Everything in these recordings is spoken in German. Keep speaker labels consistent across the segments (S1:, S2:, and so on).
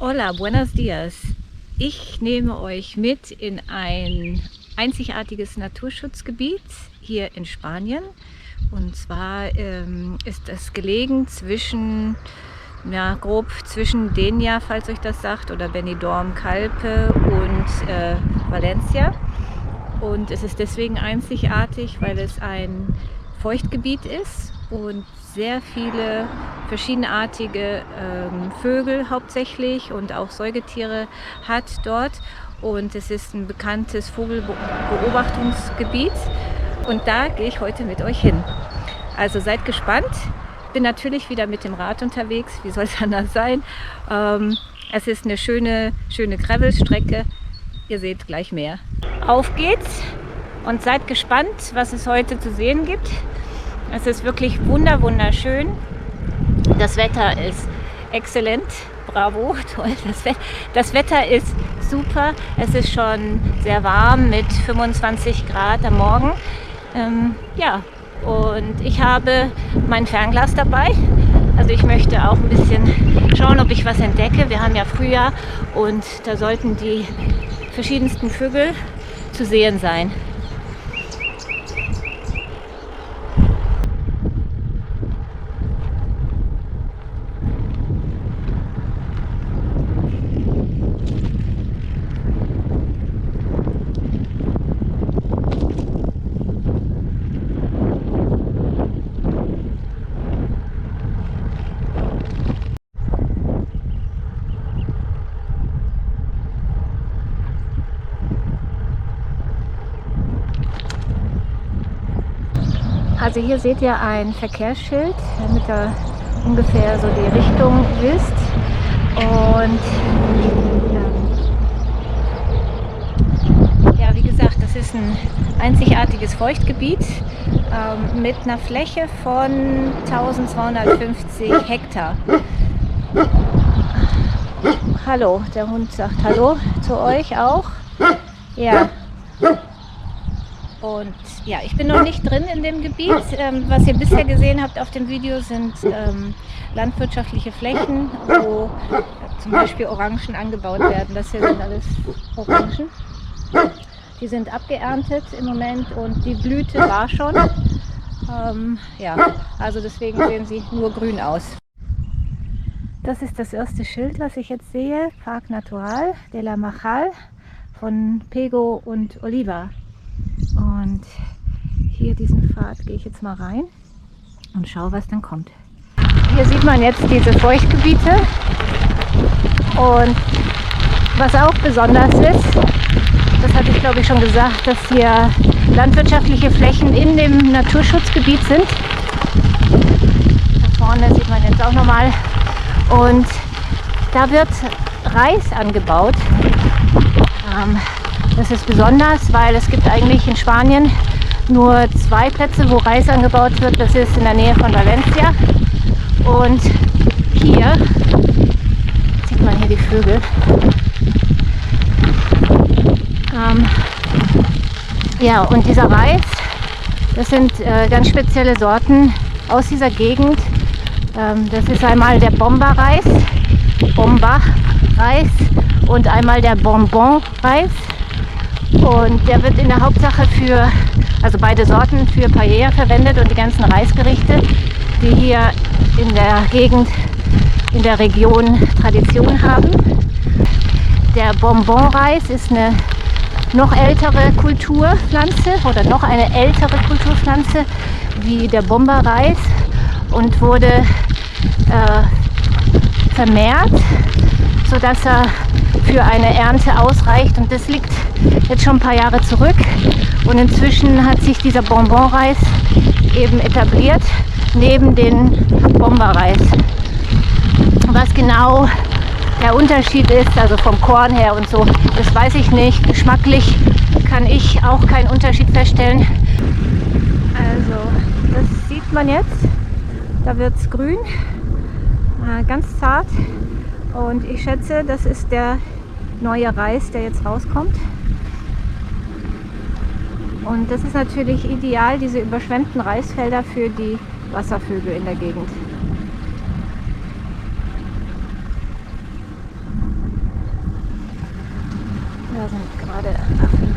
S1: Hola, buenos dias. Ich nehme euch mit in ein einzigartiges Naturschutzgebiet hier in Spanien. Und zwar ist es gelegen zwischen, ja, grob zwischen Denia, falls euch das sagt, oder Benidorm, Calpe und Valencia. Und es ist deswegen einzigartig, weil es ein Feuchtgebiet ist und sehr viele verschiedenartige Vögel hauptsächlich und auch Säugetiere hat dort. Und es ist ein bekanntes Vogelbeobachtungsgebiet. Und da gehe ich heute mit euch hin. Also seid gespannt. Bin natürlich wieder mit dem Rad unterwegs. Wie soll es anders sein? Es ist eine schöne Gravelstrecke. Ihr seht gleich mehr. Auf geht's und seid gespannt, was es heute zu sehen gibt. Es ist wirklich wunderschön. Das Wetter ist exzellent. Bravo, toll. Das Wetter ist super. Es ist schon sehr warm mit 25 Grad am Morgen. Ja, und ich habe mein Fernglas dabei. Also ich möchte auch ein bisschen schauen, ob ich was entdecke. Wir haben ja Frühjahr und da sollten die verschiedensten Vögel zu sehen sein. Also hier seht ihr ein Verkehrsschild, damit ihr ungefähr so die Richtung wisst. Und ja, wie gesagt, das ist ein einzigartiges Feuchtgebiet mit einer Fläche von 1250 Hektar. Hallo, der Hund sagt Hallo zu euch auch. Ja. Und ja, ich bin noch nicht drin in dem Gebiet. Was ihr bisher gesehen habt auf dem Video sind landwirtschaftliche Flächen, wo zum Beispiel Orangen angebaut werden. Das hier sind alles Orangen. Die sind abgeerntet im Moment und die Blüte war schon. Ja, also deswegen sehen sie nur grün aus. Das ist das erste Schild, was ich jetzt sehe. Park Natural de la Majal von Pego und Oliva. Und hier diesen Pfad gehe ich jetzt mal rein und schaue, was dann kommt. Hier sieht man jetzt diese Feuchtgebiete und was auch besonders ist, das hatte ich glaube ich schon gesagt, dass hier landwirtschaftliche Flächen in dem Naturschutzgebiet sind. Da vorne sieht man jetzt auch nochmal und da wird Reis angebaut. Das ist besonders, weil es gibt eigentlich in Spanien nur 2 Plätze, wo Reis angebaut wird. Das ist in der Nähe von Valencia. Und hier sieht man hier die Vögel. Ja, und dieser Reis, das sind ganz spezielle Sorten aus dieser Gegend. Das ist einmal der Bomba-Reis und einmal der Bonbon-Reis. Und der wird in der Hauptsache also beide Sorten für Paella verwendet und die ganzen Reisgerichte, die hier in der Gegend, in der Region Tradition haben. Der Bonbon-Reis ist eine noch ältere Kulturpflanze oder noch eine ältere Kulturpflanze wie der Bomba-Reis und wurde vermehrt, sodass er für eine Ernte ausreicht, und das liegt jetzt schon ein paar Jahre zurück und inzwischen hat sich dieser Bonbon-Reis eben etabliert neben den Bomba-Reis. Was genau der Unterschied ist, also vom Korn her und so, das weiß ich nicht. Geschmacklich kann ich auch keinen Unterschied feststellen. Also das sieht man jetzt, da wird es grün, ganz zart. Und ich schätze, das ist der neue Reis, der jetzt rauskommt. Und das ist natürlich ideal, diese überschwemmten Reisfelder für die Wasservögel in der Gegend. Da sind gerade Affen.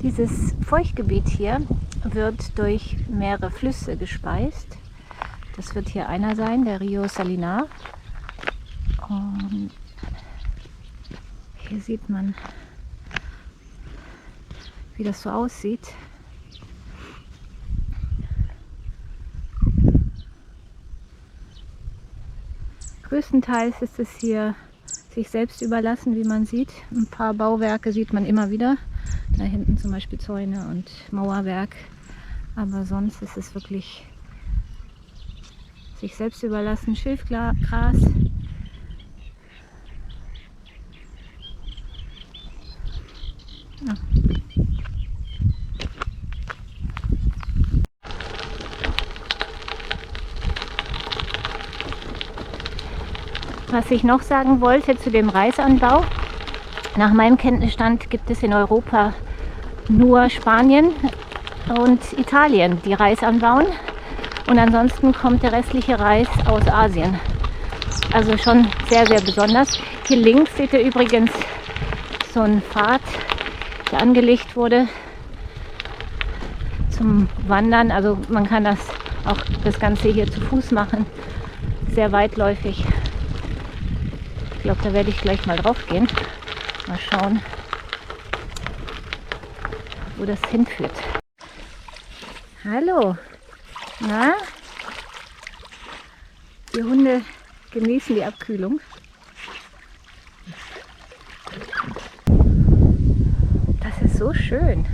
S1: Dieses Feuchtgebiet hier wird durch mehrere Flüsse gespeist. Das wird hier einer sein, der Rio Salinar. Und hier sieht man, wie das so aussieht. Größtenteils ist es hier sich selbst überlassen, wie man sieht. Ein paar Bauwerke sieht man immer wieder. Da hinten zum Beispiel Zäune und Mauerwerk. Aber sonst ist es wirklich sich selbst überlassen. Schilfgras. Ja. Was ich noch sagen wollte zu dem Reisanbau. Nach meinem Kenntnisstand gibt es in Europa nur Spanien und Italien, die Reis anbauen. Und ansonsten kommt der restliche Reis aus Asien. Also schon sehr, sehr besonders. Hier links seht ihr übrigens so einen Pfad, der angelegt wurde zum Wandern. Also man kann das Ganze hier zu Fuß machen. Sehr weitläufig. Ich glaube, da werde ich gleich mal drauf gehen. Mal schauen, wo das hinführt. Hallo. Na? Die Hunde genießen die Abkühlung. Das ist so schön.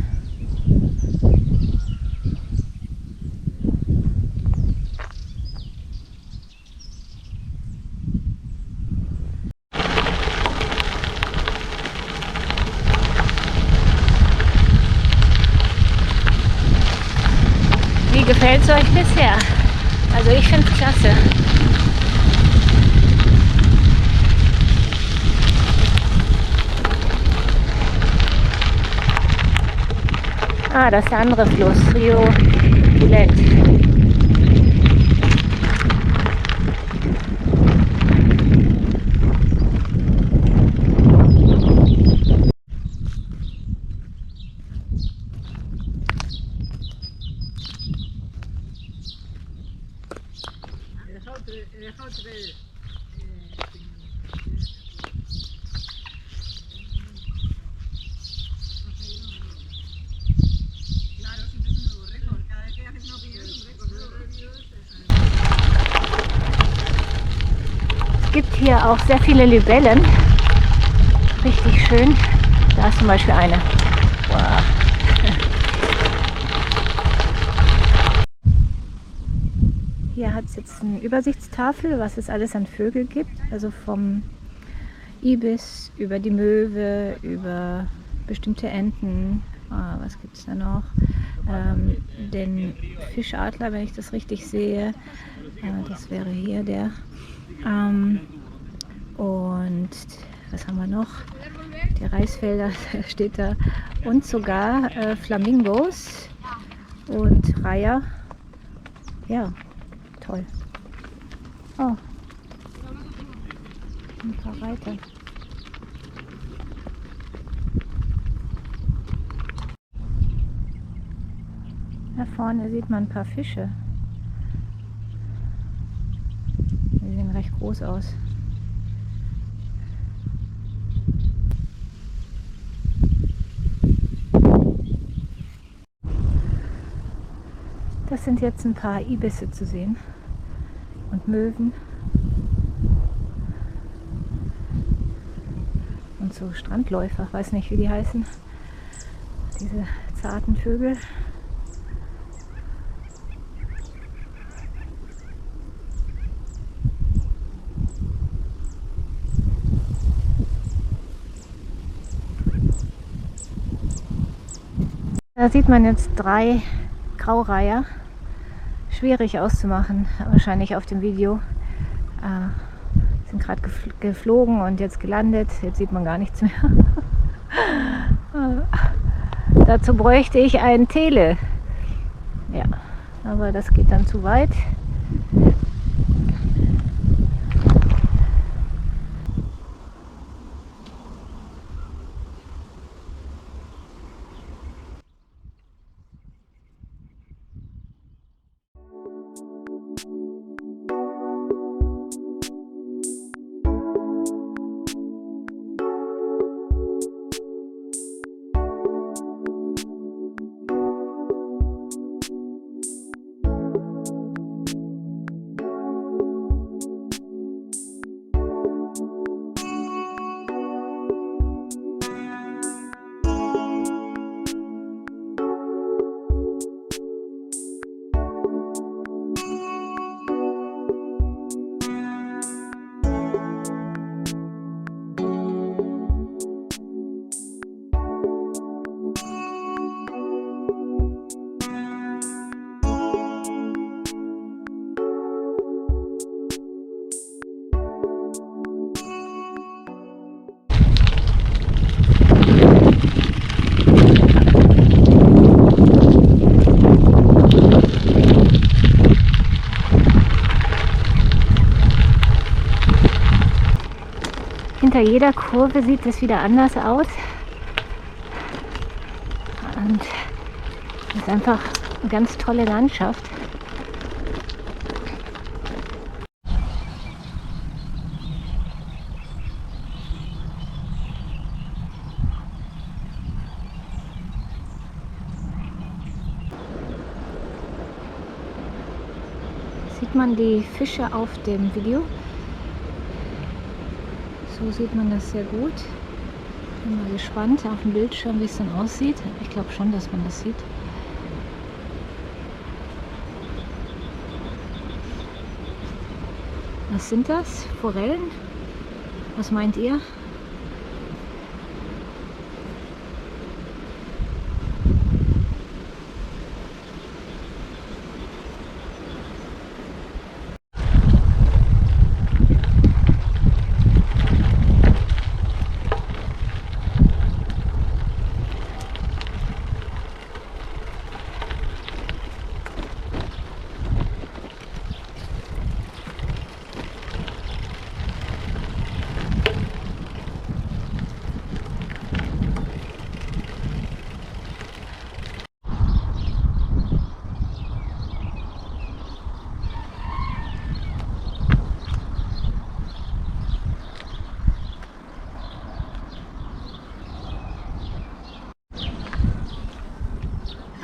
S1: Wie gefällt es euch bisher? Also ich finde es klasse. Ah, das ist der andere Fluss, Rio Gillette. Es gibt hier auch sehr viele Libellen. Richtig schön. Da ist zum Beispiel eine. Wow. Hier hat es jetzt eine Übersichtstafel, was es alles an Vögel gibt. Also vom Ibis über die Möwe, über bestimmte Enten. Was gibt es da noch? Den Fischadler, wenn ich das richtig sehe. Das wäre hier der. Und was haben wir noch? Die Reisfelder steht da. Und sogar Flamingos und Reiher. Ja, toll. Oh, ein paar Reiter. Da vorne sieht man ein paar Fische. Die sehen recht groß aus. Das sind jetzt ein paar Ibisse zu sehen und Möwen und so Strandläufer, weiß nicht wie die heißen, diese zarten Vögel. Da sieht man jetzt 3 Graureiher. Schwierig auszumachen, wahrscheinlich auf dem Video. Sind gerade geflogen und jetzt gelandet. Jetzt sieht man gar nichts mehr. Dazu bräuchte ich ein Tele. Ja, aber das geht dann zu weit. hinter jeder Kurve sieht es wieder anders aus. Und es ist einfach eine ganz tolle Landschaft. Sieht man die Fische auf dem Video? So sieht man das sehr gut. Bin mal gespannt auf dem Bildschirm, wie es dann aussieht. Ich glaube schon, dass man das sieht. Was sind das? Forellen? Was meint ihr?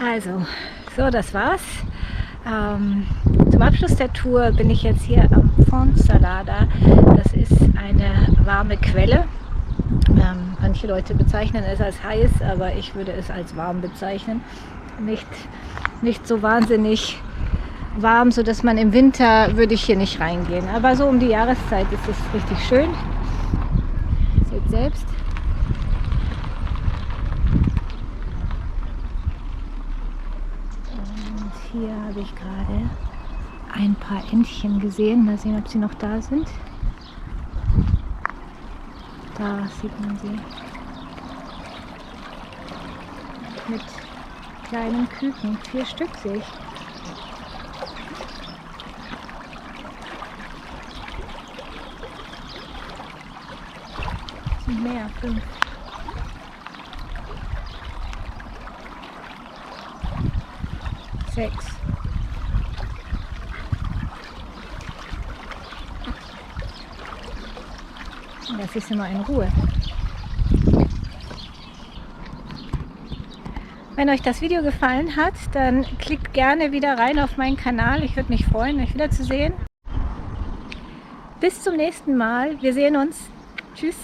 S1: Also, so, das war's. Zum Abschluss der Tour bin ich jetzt hier am Fontsalada. Das ist eine warme Quelle. Manche Leute bezeichnen es als heiß, aber ich würde es als warm bezeichnen. Nicht so wahnsinnig warm, sodass man im Winter würde ich hier nicht reingehen. Aber so um die Jahreszeit ist es richtig schön. Seht selbst. Hier habe ich gerade ein paar Entchen gesehen. Mal sehen, ob sie noch da sind. Da sieht man sie. Mit kleinen Küken. 4 Stück sehe ich. Es sind mehr, 5. Sechs. Das ist immer in Ruhe. Wenn euch das Video gefallen hat, dann klickt gerne wieder rein auf meinen Kanal. Ich würde mich freuen, euch wiederzusehen. Bis zum nächsten Mal. Wir sehen uns. Tschüss.